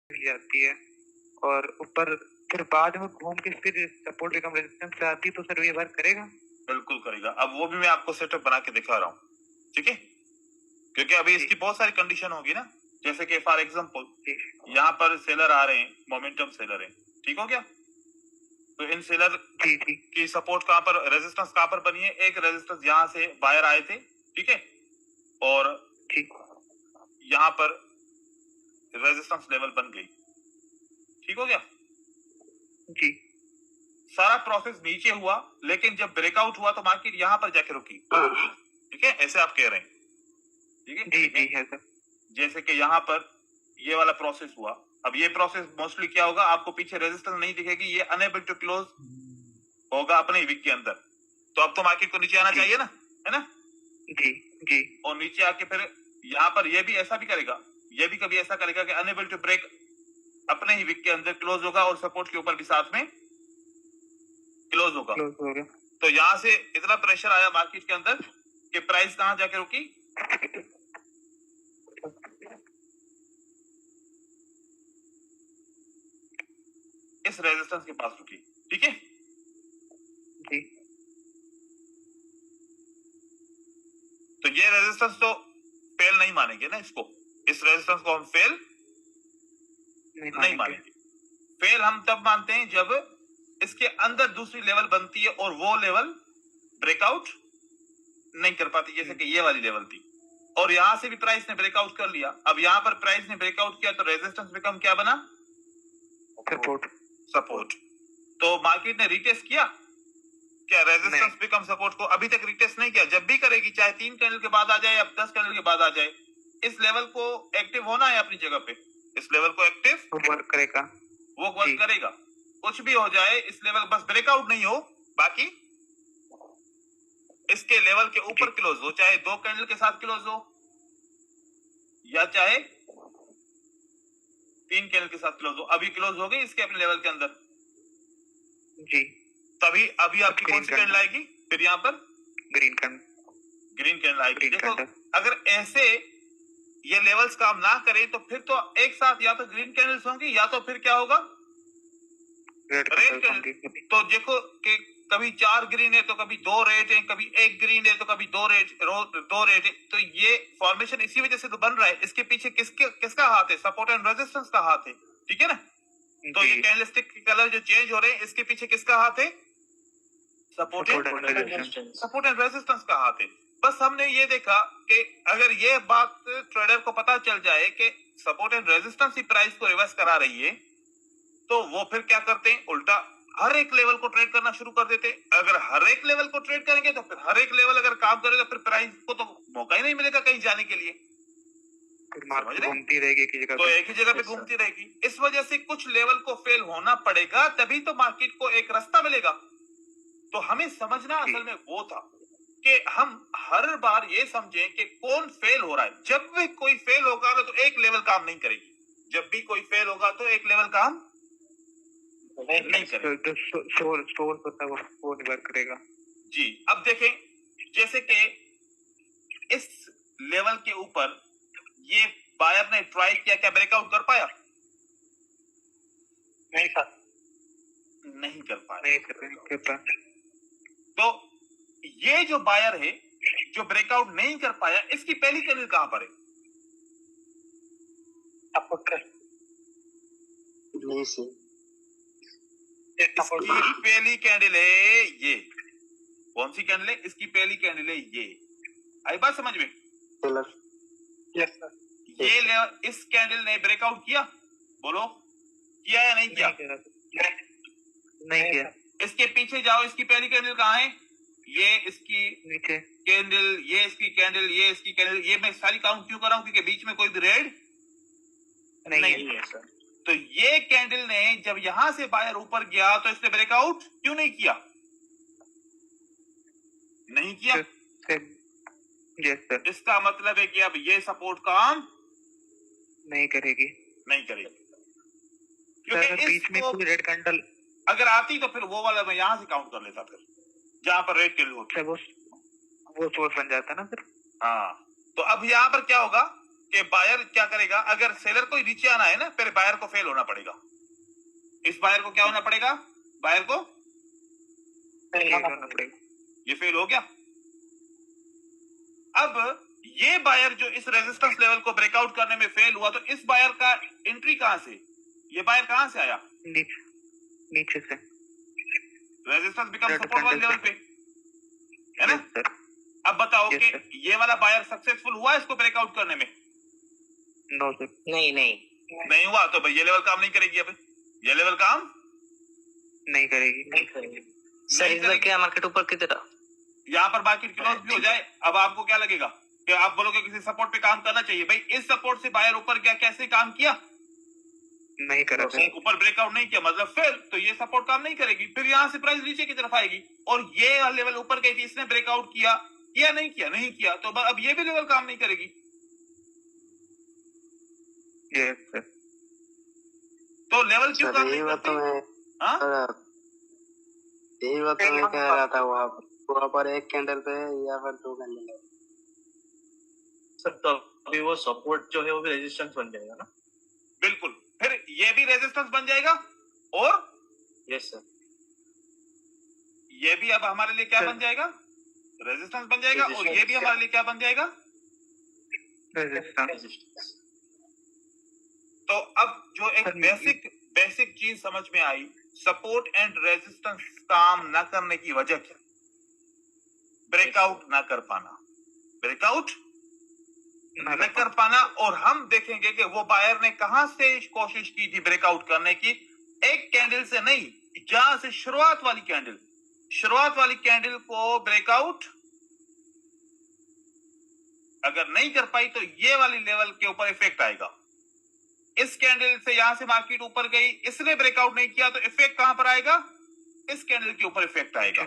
जाती है और ऊपर फिर बाद में घूम के फिर सपोर्ट बिकम रेजिस्टेंस पे आती है, तो सर ये वर्क करेगा? बिल्कुल करेगा। अब वो भी मैं आपको सेटअप बना के दिखा रहा हूँ, ठीक है? क्योंकि अभी इसकी बहुत सारी कंडीशन होगी ना, जैसे कि फॉर एग्जांपल यहाँ पर सेलर आ रहे हैं, मोमेंटम सेलर है, ठीक हो गया? तो इन सेलर की सपोर्ट कहाँ पर, रेजिस्टेंस कहाँ पर बनी है? एक रेजिस्टेंस यहाँ से बायर आए थे, ठीक है, और यहाँ पर रेजिस्टेंस लेवल बन गई, ठीक हो गया जी। सारा प्रोसेस नीचे हुआ, लेकिन जब ब्रेकआउट हुआ तो मार्केट यहाँ पर जाके रुकी, ठीक है? ऐसे आप कह रहे हैं, ठीक है? जी है सर। जैसे कि यहाँ पर ये वाला प्रोसेस हुआ। अब ये प्रोसेस मोस्टली क्या होगा, आपको पीछे रेजिस्टेंस नहीं दिखेगी, ये अनेबल टू क्लोज होगा अपने वीक के अंदर। तो अब तो मार्केट को नीचे आना चाहिए ना, है ना? जी। और नीचे आके फिर यहाँ पर ये भी ऐसा भी करेगा, ये भी कभी ऐसा करेगा कि अनेबल टू ब्रेक अपने ही वीक के अंदर क्लोज होगा और सपोर्ट के ऊपर भी साथ में क्लोज होगा। तो यहाँ से इतना प्रेशर आया मार्केट के अंदर कि प्राइस कहां जाके रुकी, इस रेजिस्टेंस के पास रुकी, ठीक है? जी। तो ये रेजिस्टेंस तो फेल नहीं मानेंगे ना इसको, इस रेजिस्टेंस को हम फेल नहीं मानेंगे। फेल हम तब मानते हैं जब इसके अंदर दूसरी लेवल बनती है और वो लेवल ब्रेकआउट नहीं कर पाती, जैसे कि ये वाली लेवल थी, और यहां से भी प्राइस ने ब्रेकआउट कर लिया। अब यहां पर प्राइस ने ब्रेकआउट किया तो रेजिस्टेंस बिकम क्या बना? सपोर्ट। तो मार्केट ने रिटेस्ट किया क्या? रेजिस्टेंस बिकम सपोर्ट को अभी तक रिटेस्ट नहीं किया। जब भी करेगी, चाहे 3 कैंडल के बाद आ जाए या 10 कैंडल के बाद आ जाए, इस लेवल को एक्टिव होना है अपनी जगह पे, इस लेवल को एक्टिव वर्क करेगा, वो वर्क करेगा। कुछ भी हो जाए, इस लेवल बस ब्रेकआउट नहीं हो, बाकी इसके लेवल के ऊपर क्लोज हो, चाहे 2 कैंडल के साथ क्लोज हो या चाहे 3 कैंडल के साथ क्लोज हो। अभी क्लोज हो गई इसके अपने लेवल के अंदर जी, तभी अभी आपकी कौन सी कैंडल आएगी? फिर यहाँ पर ग्रीन कैंडल आएगी। देखो, अगर ऐसे ये लेवल्स काम ना करें तो फिर तो एक साथ या तो ग्रीन कैंडल्स होंगी या तो फिर क्या होगा, रेड कैंडल। तो देखो कि कभी 4 ग्रीन है तो कभी 2 रेड है, कभी 1 ग्रीन है तो कभी 2 रेड है। तो ये फॉर्मेशन इसी वजह से तो बन रहा है। इसके पीछे किसका हाथ है? सपोर्ट एंड रेजिस्टेंस का हाथ है, ठीक है ना? तो ये कैंडलस्टिक के कलर जो चेंज हो रहे हैं, इसके पीछे किसका हाथ है? सपोर्ट एंड रेजिस्टेंस का हाथ है। बस हमने ये देखा कि अगर ये बात ट्रेडर को पता चल जाए कि support and resistance he price को रिवर्स करा रही है, तो वो फिर क्या करते हैं, उल्टा हर एक लेवल को ट्रेड करना शुरू कर देते। अगर हर एक लेवल को ट्रेड करेंगे तो फिर हर एक लेवल अगर काम करेगा, फिर प्राइस को तो मौका ही नहीं मिलेगा कहीं जाने के लिए, घूमती रहेगी एक ही जगह, तो एक ही जगह पे घूमती रहेगी। इस वजह से कुछ लेवल को फेल होना पड़ेगा, तभी तो मार्केट को एक रास्ता मिलेगा। तो हमें समझना असल में वो था कि हम हर बार ये समझें कि कौन फेल हो रहा है। जब भी कोई फेल होगा तो एक लेवल काम नहीं करेगी, जब भी कोई फेल होगा तो एक लेवल काम नहीं करेगा, वो वर्क करेगा। जी। अब देखें, जैसे कि इस लेवल के ऊपर ये बायर ने ट्राई किया, क्या ब्रेकआउट कर पाया? नहीं कर पाया। तो ये जो बायर है जो ब्रेकआउट नहीं कर पाया, इसकी पहली कैंडल कहां पर है? इसकी पहली कैंडल है ये। कौन सी कैंडल है? इसकी पहली कैंडल है ये। आई बात समझ में? Yes sir. ये इस कैंडल ने ब्रेकआउट किया, बोलो किया या नहीं किया? नहीं किया। इसके पीछे जाओ, इसकी पहली कैंडल कहां है? ये इसकी नीचे कैंडल, ये इसकी कैंडल, ये इसकी कैंडल। ये मैं सारी काउंट क्यों कर रहा हूं? क्योंकि बीच में कोई भी रेड नहीं है सर। तो ये कैंडल ने जब यहां से बायर ऊपर गया तो इसने ब्रेकआउट क्यों नहीं किया? नहीं किया। Yes sir. इसका मतलब है कि अब ये सपोर्ट काम नहीं करेगी, क्योंकि बीच में कोई रेड कैंडल अगर आती तो फिर वो वाला मैं यहां से काउंट कर लेता, फिर जहां पर रेड कैंडल होती वो सोर्स बन जाता ना फिर। हाँ, तो अब यहां पर क्या होगा कि बायर क्या करेगा, अगर सेलर को नीचे आना है ना, फिर बायर को फेल होना पड़ेगा। इस बायर को क्या होना पड़ेगा, बायर को फेल होना पड़ेगा। ये फेल हो गया। अब ये बायर जो इस रेजिस्टेंस लेवल को ब्रेकआउट करने में फेल हुआ, तो इस बायर का एंट्री कहां से, ये बायर कहां से आया, नीचे से। रेजिस्टेंस बिकम सपोर्ट वाले लेवल पे, है ना। अब बताओ कि ये वाला बायर सक्सेसफुल हुआ इसको ब्रेकआउट करने में? No sir. नहीं हुआ। तो भाई ये लेवल काम नहीं करेगी, अब ये लेवल काम नहीं करेगी। सर इस बार क्या मार्केट ऊपर की तरह, यहाँ पर मार्केट क्लोज भी हो जाए, अब आपको क्या लगेगा कि आप बोलोगे किसी सपोर्ट पे काम करना चाहिए। भाई इस सपोर्ट से बायर ऊपर गया, कैसे काम किया, नहीं करा सर। ऊपर ब्रेकआउट नहीं किया, मतलब फेल। तो ये सपोर्ट काम नहीं करेगी, फिर यहाँ से प्राइस नीचे की तरफ आएगी। और ये लेवल ऊपर गई थी, इसने ब्रेकआउट किया नहीं किया, तो अब ये भी लेवल काम नहीं करेगी। Yes sir. तो लेवल क्यों काम नहीं बात करती? यही बात तो मैं कह रहा था। वहाँ पर एक कैंडल पे, यहाँ पर 2 कैंडल है सर। तो अभी वो सपोर्ट जो है वो भी रेजिस्टेंस बन जाएगा ना? बिल्कुल, फिर ये भी रेजिस्टेंस बन जाएगा, और यस सर, ये भी अब हमारे लिए क्या बन जाएगा, रेजिस्टेंस बन जाएगा। और ये भी हमारे लिए क्या बन जाएगा, रेजिस्टेंस। तो अब जो एक बेसिक चीज समझ में आई, सपोर्ट एंड रेजिस्टेंस काम ना करने की वजह क्या, ब्रेकआउट ना कर पाना, ब्रेकआउट न कर पाना। और हम देखेंगे कि वो बायर ने कहां से कोशिश की थी ब्रेकआउट करने की, एक कैंडल से नहीं, जहां से शुरुआत वाली कैंडल को ब्रेकआउट अगर नहीं कर पाई, तो ये वाली लेवल के ऊपर इफेक्ट आएगा। इस कैंडल से यहां से मार्केट ऊपर गई, इसने ब्रेकआउट नहीं किया, तो इफेक्ट कहां पर आएगा, इस कैंडल के ऊपर इफेक्ट आएगा।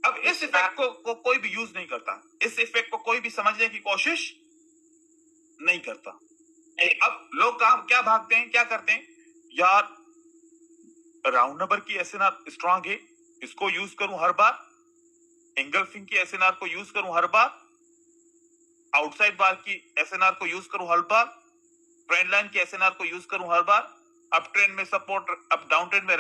अब इस इफेक्ट को कोई भी यूज नहीं करता, इस इफेक्ट को कोई भी समझने की कोशिश नहीं करता। अब लोग क्या भागते हैं, क्या करते हैं, यार राउंड नंबर की एसएनआर स्ट्रांग है, इसको यूज करूं हर बार, एंगल्फिंग की एसएनआर को यूज करूं हर बार, आउटसाइड बार की एसएनआर को यूज करूं हर बार, ट्रेंड लाइन की एसएनआर को यूज करूं हर बार, अप ट्रेंड में सपोर्ट, अप डाउन ट्रेंड में